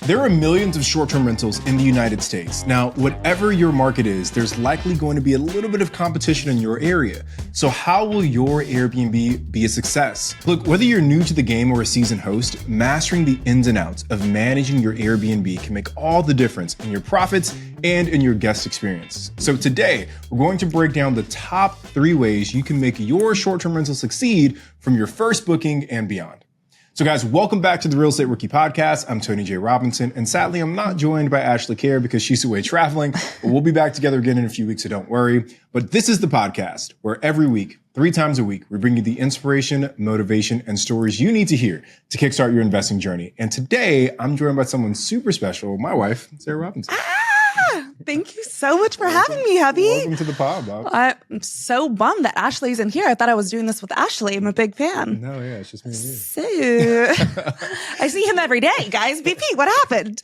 There are millions of short-term rentals in the United States. Now, whatever your market is, there's likely going to be a little bit of competition in your area. So how will your Airbnb be a success? Look, whether you're new to the game or a seasoned host, mastering the ins and outs of managing your Airbnb can make all the difference in your profits and in your guest experience. So today, we're going to break down the top 3 ways you can make your short-term rental succeed from your first booking and beyond. So guys, welcome back to the Real Estate Rookie Podcast. I'm Tony J. Robinson, and sadly, I'm not joined by Ashley Kerr because she's away traveling, but we'll be back together again in a few weeks, so don't worry. But this is the podcast where every week, 3 times a week, we bring you the inspiration, motivation, and stories you need to hear to kickstart your investing journey. And today, I'm joined by someone super special, my wife, Sara Robinson. Thank you so much for having me, hubby. Welcome to the pod, Bob. I'm so bummed that Ashley's in here. I thought I was doing this with Ashley. I'm a big fan. No, yeah, it's just me and you. So, I see him every day, guys. BP, what happened?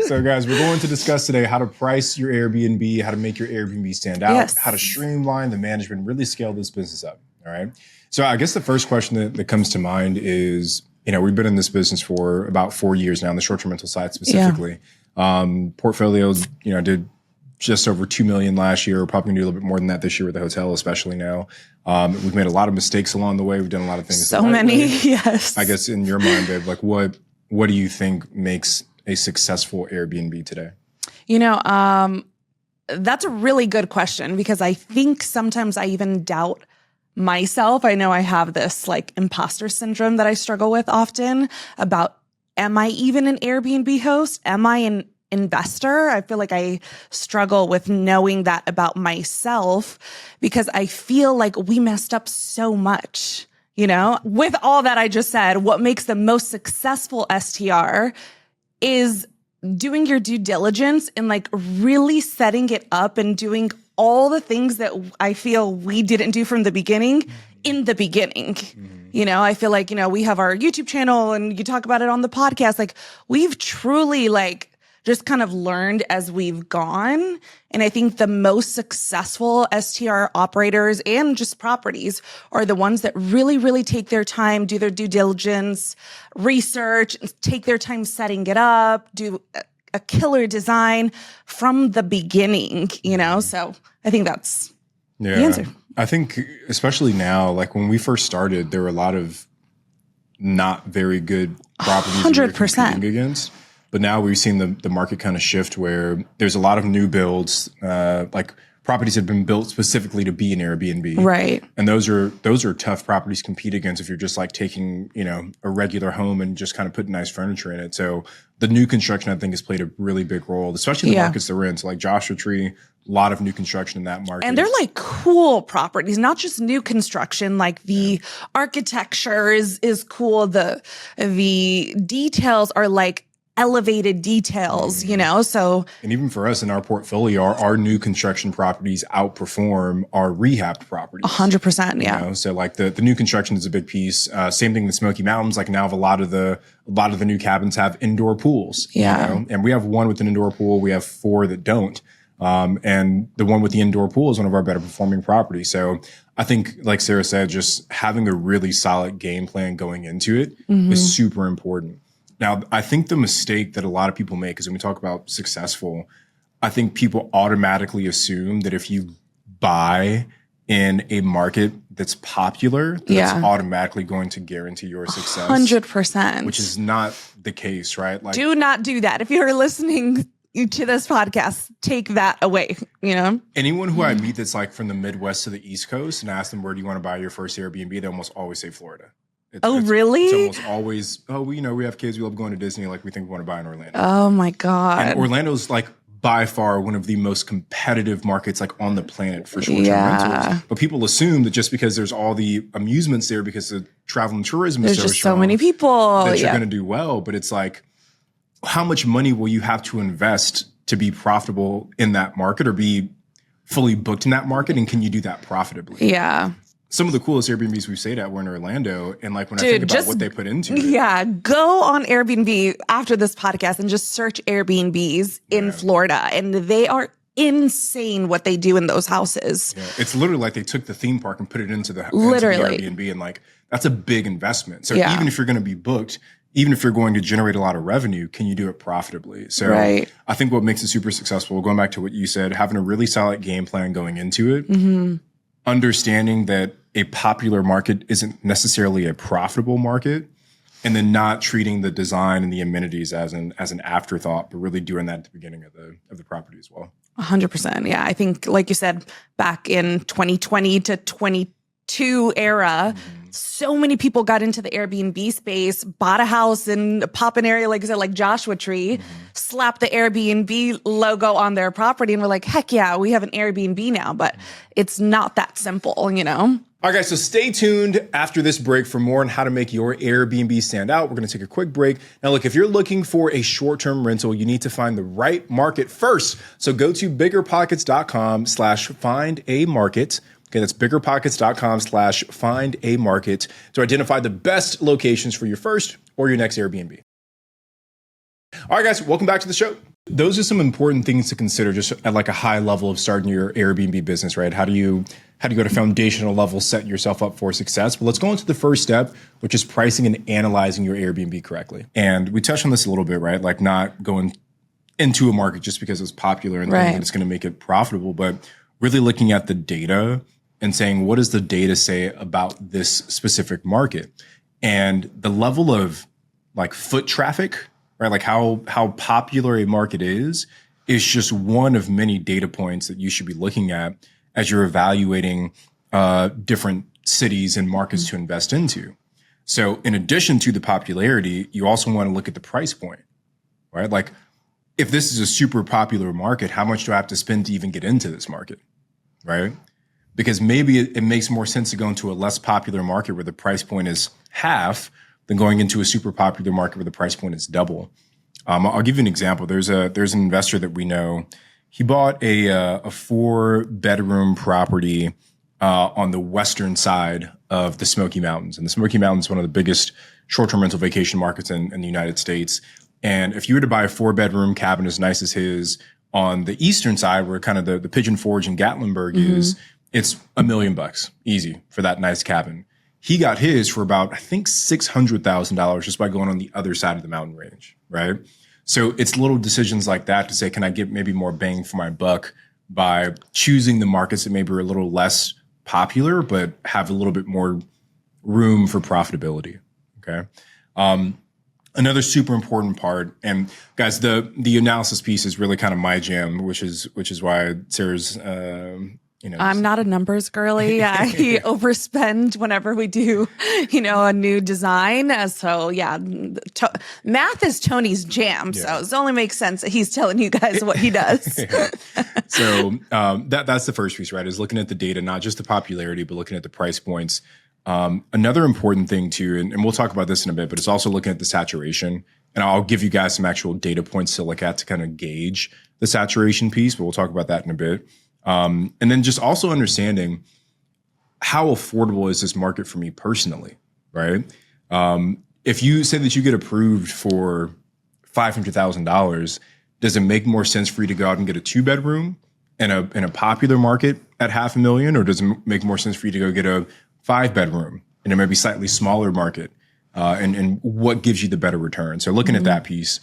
So, guys, we're going to discuss today how to price your Airbnb, how to make your Airbnb stand out, Yes. how to streamline the management, really scale this business up. All right. So, I guess the first question that comes to mind is, we've been in this business for about 4 years now, on the short-term rental side specifically. Portfolios, did just over 2 million last year. We're probably gonna do a little bit more than that this year with the hotel, especially now. We've made a lot of mistakes along the way. We've done a lot of things. So many, yes. I guess in your mind, babe, like what do you think makes a successful Airbnb today? That's a really good question because I think sometimes I even doubt myself. I know I have this like imposter syndrome that I struggle with often about, am I even an Airbnb host? Am I an investor? I feel like I struggle with knowing that about myself because I feel like we messed up so much, With all that I just said, what makes the most successful STR is doing your due diligence and like really setting it up and doing all the things that I feel we didn't do from the beginning in the beginning. I feel like, we have our YouTube channel and you talk about it on the podcast. Like we've truly just kind of learned as we've gone. And I think the most successful STR operators and just properties are the ones that really, really take their time, do their due diligence, research, take their time setting it up, do a killer design from the beginning, So I think that's the answer. I think especially now, like when we first started, there were a lot of not very good properties 100%. we were competing against. But now we've seen the market kind of shift where there's a lot of new builds, like properties have been built specifically to be an Airbnb. Right. And those are tough properties to compete against if you're just like taking, a regular home and just kind of putting nice furniture in it. So the new construction, I think, has played a really big role, especially in the markets that we're in. So like Joshua Tree, a lot of new construction in that market. And they're like cool properties, not just new construction. Like the architecture is cool. The details are like elevated details, so. And even for us in our portfolio, our new construction properties outperform our rehabbed properties. 100%, yeah. So like the new construction is a big piece. Same thing in the Smoky Mountains. Like now a lot of the new cabins have indoor pools. Yeah. And we have one with an indoor pool. We have 4 that don't. And the one with the indoor pool is one of our better performing properties. So I think, like Sara said, just having a really solid game plan going into it is super important. Now, I think the mistake that a lot of people make is when we talk about successful, I think people automatically assume that if you buy in a market that's popular, that's automatically going to guarantee your success. 100%. Which is not the case, right? Like, do not do that. If you're listening to this podcast, take that away, Anyone who I meet that's like from the Midwest to the East Coast and ask them, where do you want to buy your first Airbnb? They almost always say Florida. Really? It's almost always, we have kids, we love going to Disney, like we think we want to buy in Orlando. Oh my God. And Orlando's like by far one of the most competitive markets like on the planet for short-term rentals. But people assume that just because there's all the amusements there because the travel and tourism is so just strong, so many people that you're going to do well. But it's like, how much money will you have to invest to be profitable in that market or be fully booked in that market? And can you do that profitably? Yeah. Some of the coolest Airbnbs we've stayed at were in Orlando. And like when I think about what they put into it. Yeah, go on Airbnb after this podcast and just search Airbnbs in Florida. And they are insane what they do in those houses. Yeah. It's literally like they took the theme park and put it into the literally Airbnb. And like, that's a big investment. So even if you're going to be booked, even if you're going to generate a lot of revenue, can you do it profitably? So Right. I think what makes it super successful, going back to what you said, having a really solid game plan going into it, understanding that a popular market isn't necessarily a profitable market, and then not treating the design and the amenities as an afterthought, but really doing that at the beginning of the property as well. 100%. Yeah. I think, like you said, back in 2020 to 22 era, so many people got into the Airbnb space, bought a house in a poppin' area, like I said, like Joshua Tree, slapped the Airbnb logo on their property, and we're like, heck yeah, we have an Airbnb now. But it's not that simple, you know? All right, guys, so stay tuned after this break for more on how to make your Airbnb stand out. We're going to take a quick break. Now, look, if you're looking for a short-term rental, you need to find the right market first. So go to biggerpockets.com/findamarket. Okay, that's biggerpockets.com/findamarket to identify the best locations for your first or your next Airbnb. All right, guys, welcome back to the show. Those are some important things to consider just at like a high level of starting your Airbnb business, right? How do you go to foundational level, set yourself up for success? Well, let's go into the first step, which is pricing and analyzing your Airbnb correctly. And we touched on this a little bit, right? Like not going into a market just because it's popular and thinking it's going to make it profitable, but really looking at the data and saying, what does the data say about this specific market? And the level of like foot traffic, right? Like how popular a market is just one of many data points that you should be looking at as you're evaluating different cities and markets to invest into. So in addition to the popularity, you also want to look at the price point, right? Like if this is a super popular market, how much do I have to spend to even get into this market, right? Because maybe it makes more sense to go into a less popular market where the price point is half than going into a super popular market where the price point is double. I'll give you an example. There's an investor that we know. He bought a 4-bedroom property on the western side of the Smoky Mountains. And the Smoky Mountains is one of the biggest short-term rental vacation markets in the United States. And if you were to buy a 4-bedroom cabin as nice as his on the eastern side, where kind of the Pigeon Forge and Gatlinburg is, it's $1 million easy for that nice cabin. He got his for about, I think, $600,000 just by going on the other side of the mountain range, right? So it's little decisions like that to say, can I get maybe more bang for my buck by choosing the markets that maybe are a little less popular, but have a little bit more room for profitability, okay? Another super important part, and guys, the analysis piece is really kind of my jam, which is why Sarah's, I'm not a numbers girly. I overspend whenever we do, a new design. So yeah, math is Tony's jam. So it only makes sense that he's telling you guys what he does. So that's the first piece, right? Is looking at the data, not just the popularity, but looking at the price points. Another important thing too, and we'll talk about this in a bit, but it's also looking at the saturation. And I'll give you guys some actual data points to look at to kind of gauge the saturation piece, but we'll talk about that in a bit. And then just also understanding how affordable is this market for me personally, right? If you say that you get approved for $500,000, does it make more sense for you to go out and get a 2-bedroom in a popular market at $500,000, or does it make more sense for you to go get a 5-bedroom in a maybe slightly smaller market? And what gives you the better return? So looking at that piece.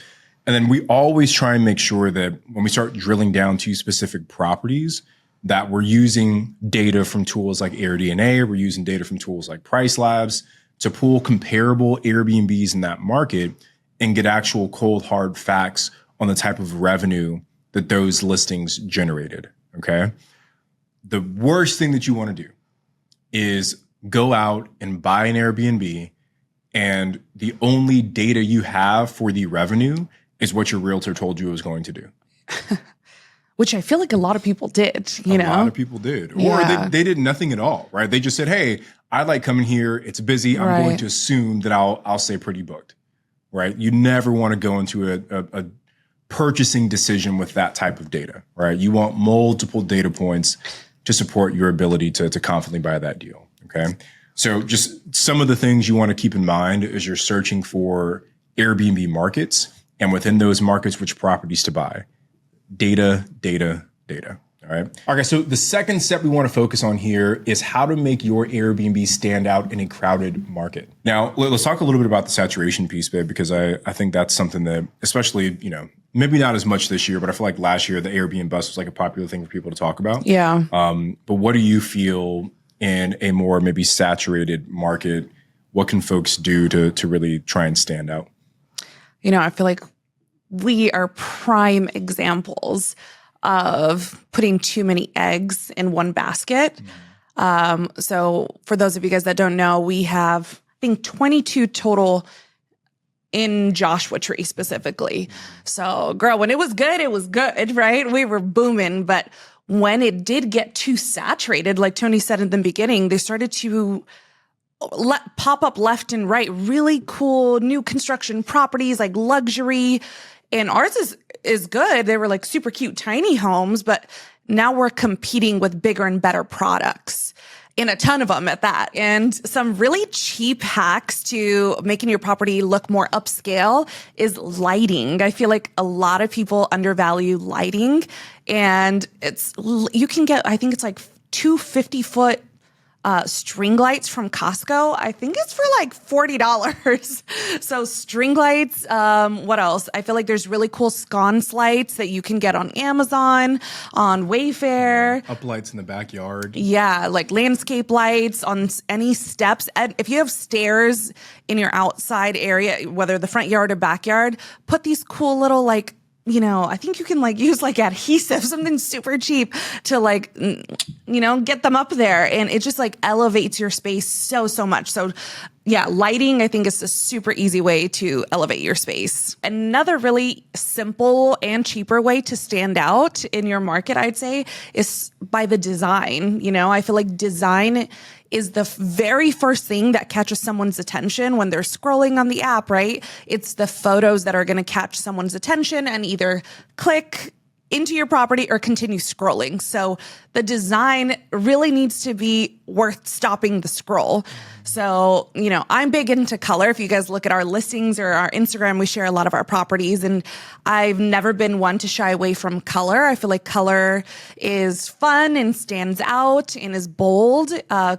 And then we always try and make sure that when we start drilling down to specific properties, that we're using data from tools like AirDNA, we're using data from tools like Price Labs to pull comparable Airbnbs in that market and get actual cold, hard facts on the type of revenue that those listings generated, okay? The worst thing that you want to do is go out and buy an Airbnb and the only data you have for the revenue is what your realtor told you it was going to do. Which I feel like a lot of people did, A lot of people did. Or they did nothing at all, right? They just said, hey, I like coming here. It's busy. I'm going to assume that I'll stay pretty booked, right? You never want to go into a purchasing decision with that type of data, right? You want multiple data points to support your ability to confidently buy that deal, okay? So just some of the things you want to keep in mind as you're searching for Airbnb markets, and within those markets, which properties to buy. Data, All right. Okay. So the second step we want to focus on here is how to make your Airbnb stand out in a crowded market. Now, let's talk a little bit about the saturation piece, babe, because I think that's something that, especially, maybe not as much this year, but I feel like last year the Airbnb bus was like a popular thing for people to talk about. Yeah. But what do you feel in a more maybe saturated market? What can folks do to really try and stand out? I feel like we are prime examples of putting too many eggs in one basket. So for those of you guys that don't know, we have, I think, 22 total in Joshua Tree specifically. So girl, when it was good, right? We were booming. But when it did get too saturated, like Tony said in the beginning, they started to pop up left and right, really cool new construction properties, like luxury. And ours is good. They were like super cute, tiny homes, but now we're competing with bigger and better products, and a ton of them at that. And some really cheap hacks to making your property look more upscale is lighting. I feel like a lot of people undervalue lighting, and you can get, I think it's like 2 50-foot string lights from Costco. I think it's for like $40. So string lights. What else? I feel like there's really cool sconce lights that you can get on Amazon, on Wayfair. Up lights in the backyard. Yeah, like landscape lights on any steps. And if you have stairs in your outside area, whether the front yard or backyard, put these cool little I think you can use adhesive, something super cheap to get them up there. And it just elevates your space so much. So yeah, lighting, I think, is a super easy way to elevate your space. Another really simple and cheaper way to stand out in your market, I'd say, is by the design. I feel like design is the very first thing that catches someone's attention when they're scrolling on the app, right? It's the photos that are going to catch someone's attention and either click into your property or continue scrolling. So the design really needs to be worth stopping the scroll. So, I'm big into color. If you guys look at our listings or our Instagram, we share a lot of our properties, and I've never been one to shy away from color. I feel like color is fun and stands out and is bold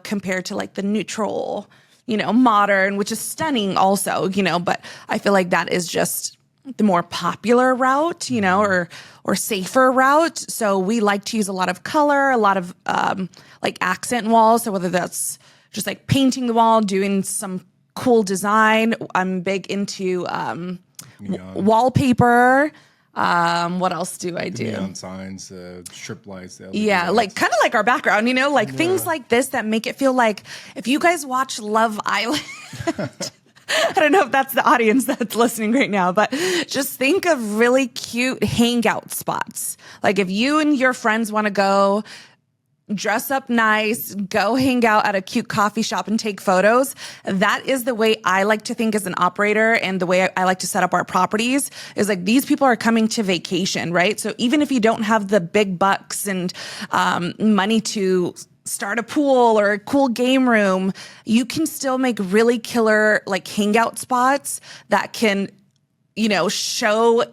compared to the neutral, modern, which is stunning also, but I feel like that is just the more popular route, or safer route. So we like to use a lot of color, a lot of accent walls. So whether that's just painting the wall, doing some cool design. I'm big into wallpaper. What else do I do? Neon signs, strip lights. Yeah, kind of like our background, things like this that make it feel like if you guys watch Love Island. I don't know if that's the audience that's listening right now, but just think of really cute hangout spots. If you and your friends want to go dress up nice, go hang out at a cute coffee shop and take photos. That is the way I like to think as an operator, and the way I like to set up our properties is these people are coming to vacation, right? So even if you don't have the big bucks and money to start a pool or a cool game room, you can still make really killer hangout spots that can, show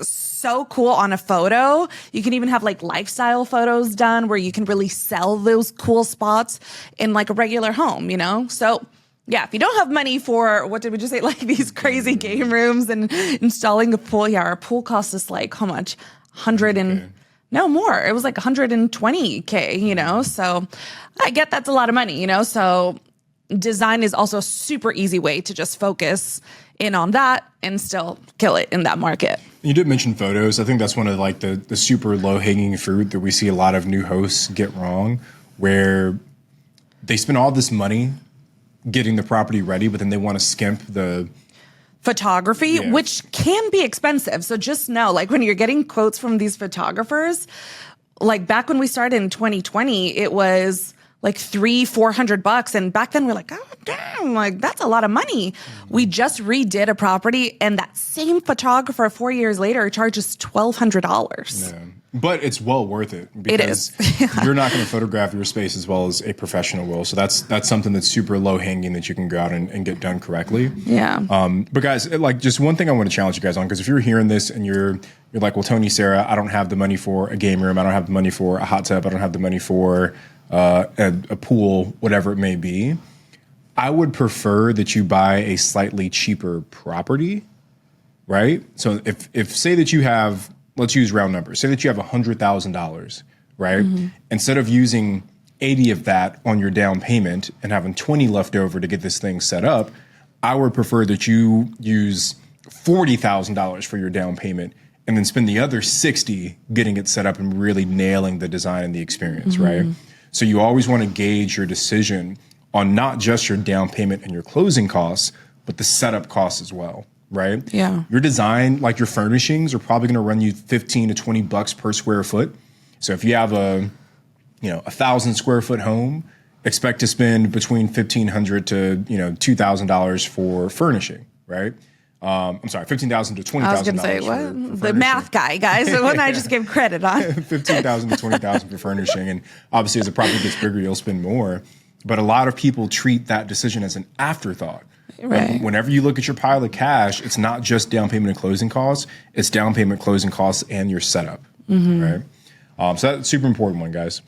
so cool on a photo. You can even have lifestyle photos done where you can really sell those cool spots in a regular home, So yeah, if you don't have money for, what did we just say, these crazy game rooms and installing a pool, our pool costs us how much? 100 and... No more. It was $120K, So I get that's a lot of money, So design is also a super easy way to just focus in on that and still kill it in that market. You did mention photos. I think that's one of the super low hanging fruit that we see a lot of new hosts get wrong, where they spend all this money getting the property ready, but then they want to skimp the photography, which can be expensive. So just know, when you're getting quotes from these photographers, back when we started in 2020, it was like $300-400. And back then we're like, oh, damn, like that's a lot of money. We just redid a property and that same photographer 4 years later charges $1,200. Yeah. But it's well worth it because you're not going to photograph your space as well as a professional will. So that's something that's super low hanging that you can go out and get done correctly. Yeah. But guys, like just one thing I want to challenge you guys on, because if you're hearing this and you're like, well, Tony, Sarah, I don't have the money for a game room. I don't have the money for a hot tub. I don't have the money for a pool, whatever it may be. I would prefer that you buy a slightly cheaper property, right? So if say that you have, let's use round numbers. Say that you have $100,000, right? Mm-hmm. Instead of using 80 of that on your down payment and having 20 left over to get this thing set up, I would prefer that you use $40,000 for your down payment and then spend the other 60 getting it set up and really nailing the design and the experience, right? So you always want to gauge your decision on not just your down payment and your closing costs, but the setup costs as well. Right? Yeah. Your design, like your furnishings, are probably going to run you $15 to $20 per square foot. So if you have a 1,000 square foot home, expect to spend between $1,500 to $2,000 for furnishing. Right? I'm sorry, $15,000 to $20,000. I was going to say what the math guy, guys. The one I just give credit on. $15,000 to $20,000 for furnishing, and obviously as the property gets bigger, you'll spend more. But a lot of people treat that decision as an afterthought. Right. Whenever you look at your pile of cash, it's not just down payment and closing costs. It's down payment, closing costs, and your setup. Right. So that's a super important one, guys.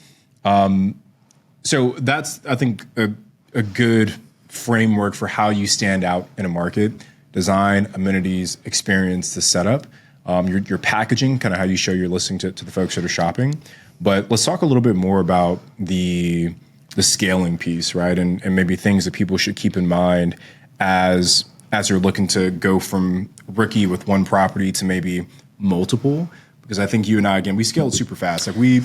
So that's, I think, a good framework for how you stand out in a market. Design, amenities, experience, the setup, your packaging, kind of how you show you're listening to the folks that are shopping. But let's talk a little bit more about the scaling piece, right? And maybe things that people should keep in mind as you're looking to go from rookie with one property to maybe multiple. Because I think you and I, again, we scaled super fast. Like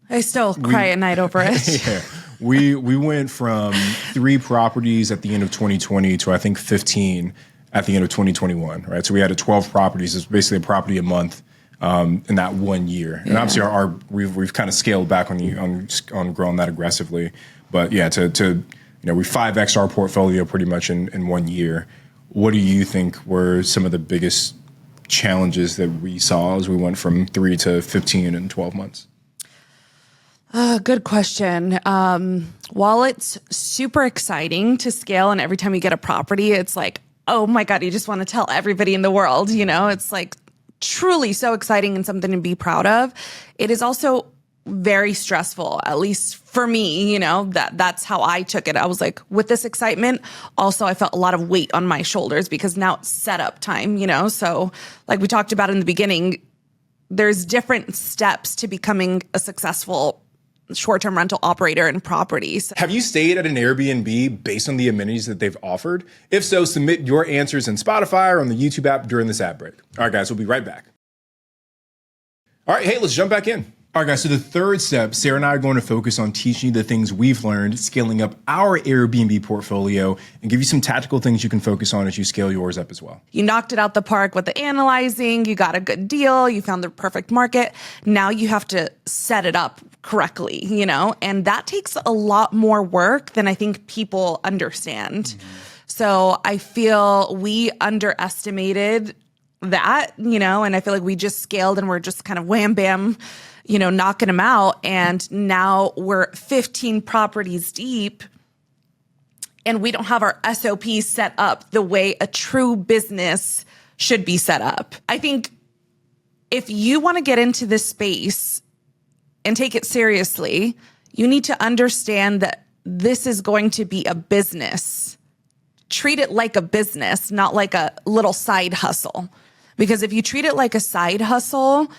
I still cry at night over it. Yeah. We went from 3 properties at the end of 2020 to I think 15 at the end of 2021, right? So we had 12 properties. It's basically a property a month in that 1 year. And obviously we've kind of scaled back on growing that aggressively. But yeah, we 5X'd our portfolio pretty much in 1 year. What do you think were some of the biggest challenges that we saw as we went from 3 to 15 in 12 months? Good question. While it's super exciting to scale and every time you get a property, it's like, oh my God, you just want to tell everybody in the world, it's like truly so exciting and something to be proud of. It is also very stressful, at least for me, that's how I took it. I was like, with this excitement, also I felt a lot of weight on my shoulders because now it's setup time, So like we talked about in the beginning, there's different steps to becoming a successful short-term rental operator in properties. Have you stayed at an Airbnb based on the amenities that they've offered? If so, submit your answers in Spotify or on the YouTube app during this ad break. All right, guys, we'll be right back. All right, hey, let's jump back in. All right, guys, so the third step, Sarah and I are going to focus on teaching you the things we've learned, scaling up our Airbnb portfolio, and give you some tactical things you can focus on as you scale yours up as well. You knocked it out the park with the analyzing, you got a good deal, you found the perfect market. Now you have to set it up correctly, and that takes a lot more work than I think people understand. So I feel we underestimated that, and I feel like we just scaled and we're just kind of wham, bam, knocking them out. And now we're 15 properties deep and we don't have our SOPs set up the way a true business should be set up. I think if you want to get into this space and take it seriously, you need to understand that this is going to be a business. Treat it like a business, not like a little side hustle. Because if you treat it like a side hustle,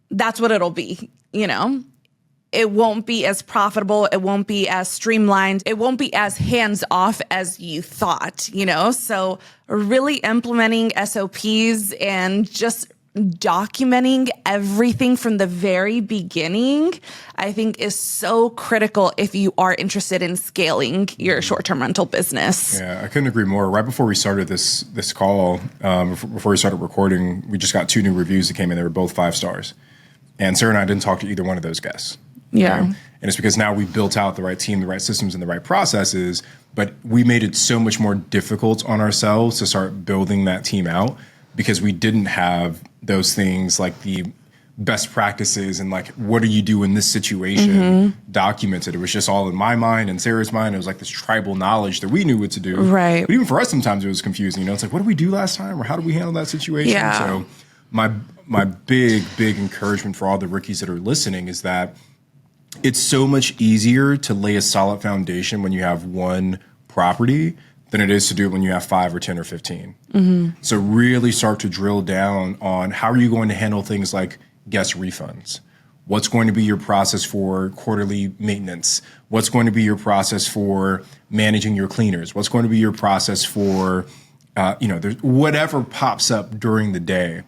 that's what it'll be, It won't be as profitable. It won't be as streamlined. It won't be as hands-off as you thought, So really implementing SOPs and just documenting everything from the very beginning, I think is so critical if you are interested in scaling your short-term rental business. Yeah, I couldn't agree more. Right before we started this call, before we started recording, we just got 2 new reviews that came in. They were both 5 stars. And Sarah and I didn't talk to either one of those guests. Yeah. Right? And it's because now we've built out the right team, the right systems, and the right processes, but we made it so much more difficult on ourselves to start building that team out because we didn't have those things like the best practices and like, what do you do in this situation documented. It was just all in my mind and Sarah's mind. It was like this tribal knowledge that we knew what to do. Right. But even for us, sometimes it was confusing. You know, it's like, what did we do last time? Or how did we handle that situation? Yeah. So my big encouragement for all the rookies that are listening is that it's so much easier to lay a solid foundation when you have one property than it is to do it when you have 5 or 10 or 15. So really start to drill down on how are you going to handle things like guest refunds? What's going to be your process for quarterly maintenance? What's going to be your process for managing your cleaners? What's going to be your process for, there's whatever pops up during the day.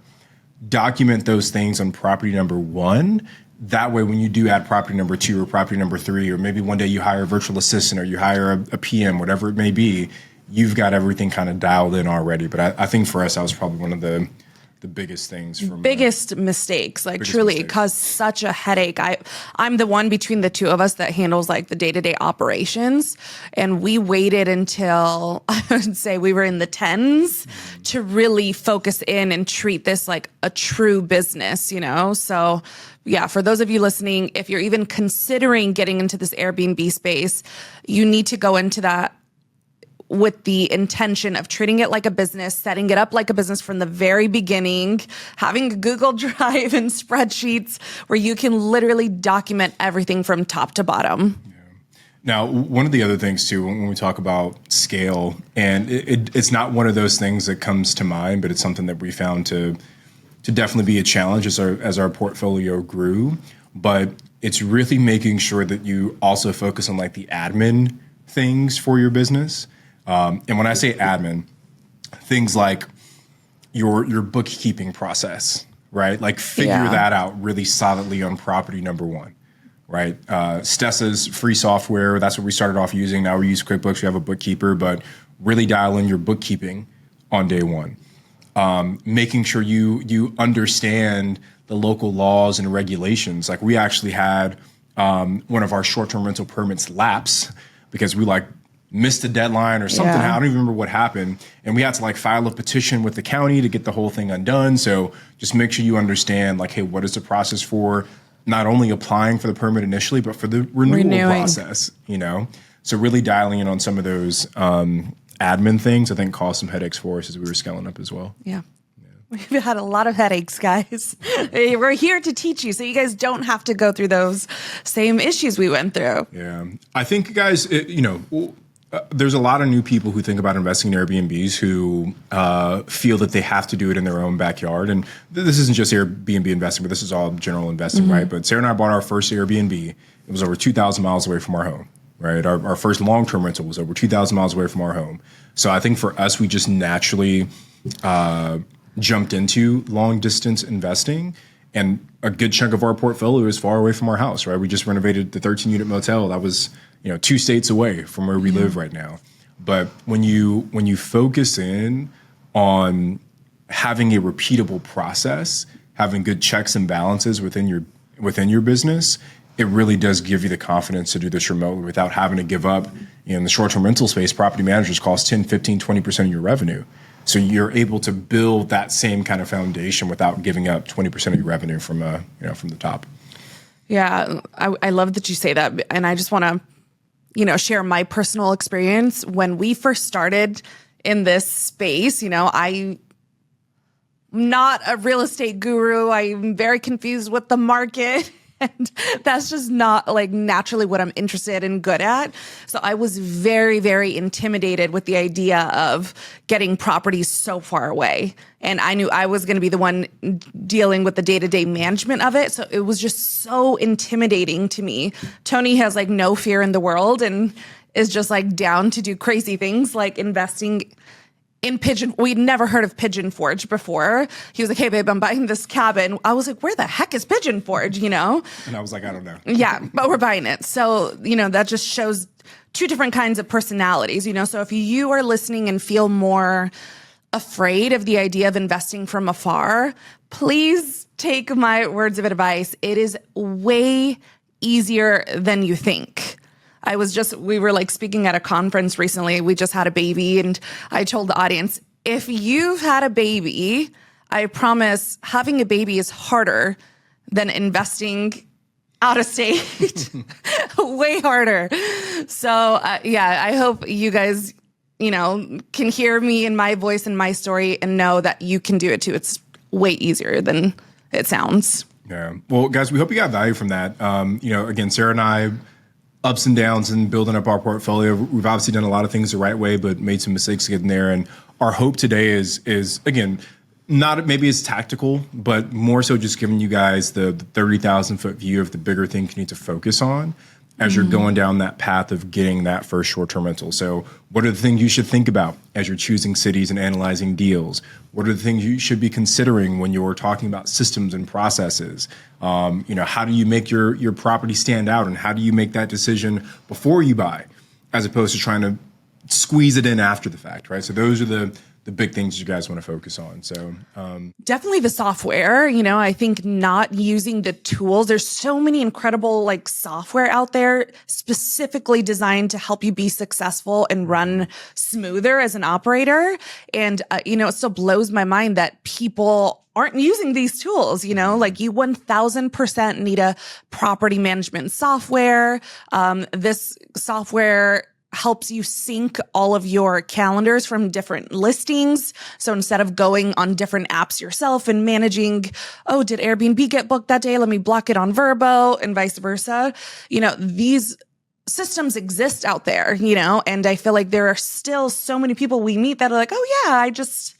Document those things on property number 1. That way, when you do add property number 2 or property number 3, or maybe one day you hire a virtual assistant or you hire a PM, whatever it may be, you've got everything kind of dialed in already. But I think for us, that was probably one of the biggest things from biggest mistakes, like truly it caused such a headache. I'm the one between the two of us that handles like the day-to-day operations. And we waited until I would say we were in the 10s to really focus in and treat this like a true business, you know? So yeah, for those of you listening, if you're even considering getting into this Airbnb space, you need to go into that with the intention of treating it like a business, setting it up like a business from the very beginning, having a Google Drive and spreadsheets where you can literally document everything from top to bottom. Yeah. Now, one of the other things too, when we talk about scale, and it's not one of those things that comes to mind, but it's something that we found to definitely be a challenge as our portfolio grew. But it's really making sure that you also focus on like the admin things for your business. And when I say admin, things like your bookkeeping process, right? Like figure that out really solidly on property number 1, right? Stessa's free software, that's what we started off using. Now we use QuickBooks, we have a bookkeeper, but really dial in your bookkeeping on day 1. Making sure you understand the local laws and regulations. Like we actually had one of our short-term rental permits lapse because we missed a deadline or something. I don't even remember what happened. And we had to file a petition with the county to get the whole thing undone. So just make sure you understand hey, what is the process for not only applying for the permit initially, but for the renewal process, So really dialing in on some of those admin things, I think caused some headaches for us as we were scaling up as well. Yeah. We've had a lot of headaches, guys. We're here to teach you so you guys don't have to go through those same issues we went through. Yeah. I think, guys, there's a lot of new people who think about investing in Airbnbs who feel that they have to do it in their own backyard. And this isn't just Airbnb investing, but this is all general investing, right? But Sarah and I bought our first Airbnb. It was over 2,000 miles away from our home, right? Our first long-term rental was over 2,000 miles away from our home. So I think for us, we just naturally jumped into long-distance investing. And a good chunk of our portfolio is far away from our house, right? We just renovated the 13-unit motel. That was 2 states away from where we live right now. But when you focus in on having a repeatable process, having good checks and balances within your business, it really does give you the confidence to do this remotely without having to give up. In the short-term rental space, property managers cost 10, 15, 20% of your revenue. So you're able to build that same kind of foundation without giving up 20% of your revenue from the top. Yeah, I love that you say that, and I just want to share my personal experience. When we first started in this space, I'm not a real estate guru. I'm very confused with the market. And that's just not naturally what I'm interested and good at. So I was very, very intimidated with the idea of getting properties so far away. And I knew I was going to be the one dealing with the day-to-day management of it. So it was just so intimidating to me. Tony has no fear in the world and is just down to do crazy things like investing in Pigeon. We'd never heard of Pigeon Forge before. He was like, "Hey babe, I'm buying this cabin." I was like, "Where the heck is Pigeon Forge?" And I was like, "I don't know." Yeah, but we're buying it. So, that just shows two different kinds of personalities, So if you are listening and feel more afraid of the idea of investing from afar, please take my words of advice. It is way easier than you think. We were like speaking at a conference recently. We just had a baby, and I told the audience, if you've had a baby, I promise having a baby is harder than investing out of state. Way harder. So yeah, I hope you guys, can hear me and my voice and my story and know that you can do it too. It's way easier than it sounds. Yeah. Well, guys, we hope you got value from that. Again, Sara and I, ups and downs in building up our portfolio. We've obviously done a lot of things the right way, but made some mistakes getting there. And our hope today is again, not maybe as tactical, but more so just giving you guys the 30,000 foot view of the bigger things you need to focus on as you're going down that path of getting that first short-term rental. So what are the things you should think about as you're choosing cities and analyzing deals? What are the things you should be considering when you're talking about systems and processes? How do you make your property stand out, and how do you make that decision before you buy, as opposed to trying to squeeze it in after the fact, right? So those are the big things you guys want to focus on. So definitely the software. I think not using the tools. There's so many incredible software out there specifically designed to help you be successful and run smoother as an operator. And it still blows my mind that people aren't using these tools. You 1000% need a property management software. This software helps you sync all of your calendars from different listings. So instead of going on different apps yourself and managing, did Airbnb get booked that day? Let me block it on Verbo, and vice versa. These systems exist out there, and I feel like there are still so many people we meet that are like, oh yeah, I just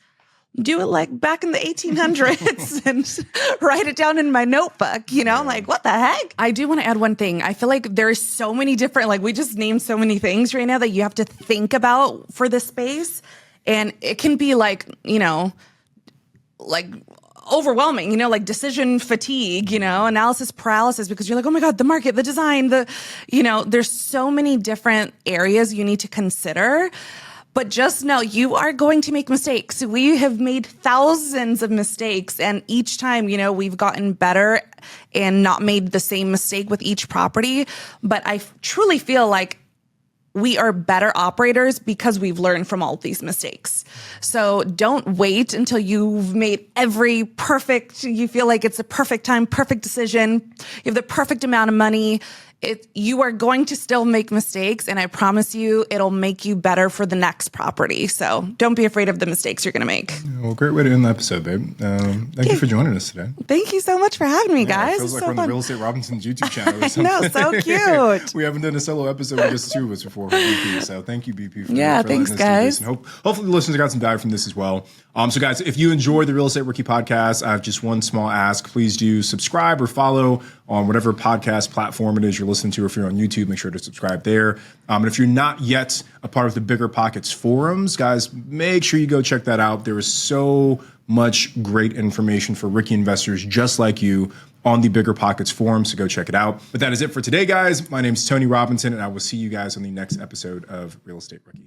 do it like back in the 1800s and write it down in my notebook, I'm like, what the heck? I do want to add one thing. I feel like there's so many different, we just named so many things right now that you have to think about for this space. And it can be overwhelming, decision fatigue, analysis paralysis, because you're like, oh my God, the market, the design, there's so many different areas you need to consider. But just know you are going to make mistakes. We have made thousands of mistakes, and each time, we've gotten better and not made the same mistake with each property. But I truly feel like we are better operators because we've learned from all of these mistakes. So don't wait until you've made you feel like it's a perfect time, perfect decision. You have the perfect amount of money. You are going to still make mistakes, and I promise you it'll make you better for the next property. So don't be afraid of the mistakes you're going to make. Well, great way to end the episode, babe. Thank you for joining us today. Thank you so much for having me, guys. It feels like we're on the Real Estate Robinson's YouTube channel or something. No, so cute. We haven't done a solo episode with just two of us before for BP. So thank you, BP, for thanks, guys. And hopefully the listeners got some value from this as well. So guys, if you enjoy the Real Estate Rookie podcast, I have just one small ask. Please do subscribe or follow on whatever podcast platform it is you're listening to. If you're on YouTube, make sure to subscribe there. And if you're not yet a part of the BiggerPockets forums, guys, make sure you go check that out. There is so much great information for rookie investors just like you on the BiggerPockets forum, so go check it out. But that is it for today, guys. My name is Tony Robinson, and I will see you guys on the next episode of Real Estate Rookie.